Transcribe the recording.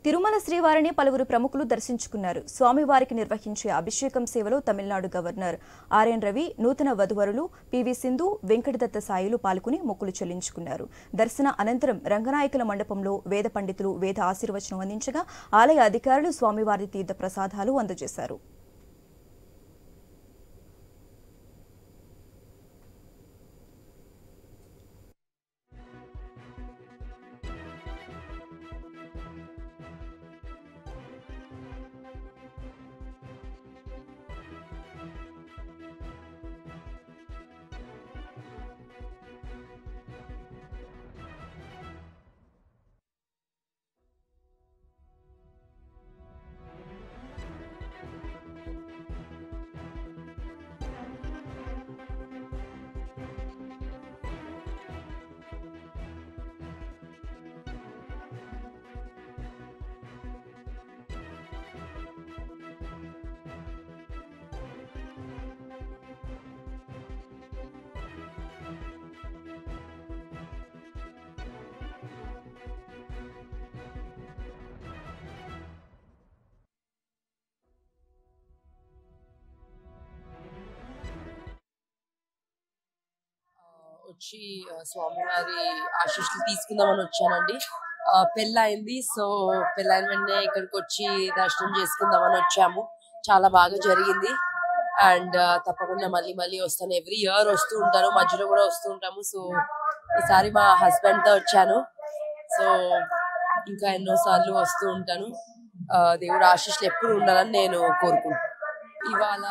తిరుమల శ్రీవారిని పలువురు ప్రముఖులు దర్శించుకున్నారు. స్వామివారికి నిర్వహించే అభిషేకం సేవలో తమిళనాడు గవర్నర్ ఆర్ఎన్ రవి, నూతన వధువరులు పివి సింధు, వెంకటదత్త సాయిలు పాల్గొని మొక్కులు చెల్లించుకున్నారు. దర్శన అనంతరం రంగనాయకుల మండపంలో వేద పండితులు వేద ఆశీర్వచనం అందించగా ఆలయ అధికారులు స్వామివారి తీర్థ ప్రసాదాలు అందజేశారు. వచ్చి స్వామివారి ఆశీస్సులు తీసుకుందామని వచ్చానండి. పెళ్ళయింది. సో పెళ్ళైన వెంటనే ఇక్కడికి వచ్చి దర్శనం చేసుకుందామని వచ్చాము. చాలా బాగా జరిగింది. అండ్ తప్పకుండా మళ్ళీ మళ్ళీ వస్తాను. ఎవ్రీ ఇయర్ వస్తూ ఉంటాను, మధ్యలో కూడా వస్తూ ఉంటాము. సో ఈసారి మా హస్బెండ్ తో వచ్చాను. సో ఇంకా ఎన్నోసార్లు వస్తూ ఉంటాను. దేవుడు ఆశీస్సులు ఎప్పుడు ఉండాలని నేను కోరుకుంటున్నాను. ఇవాళ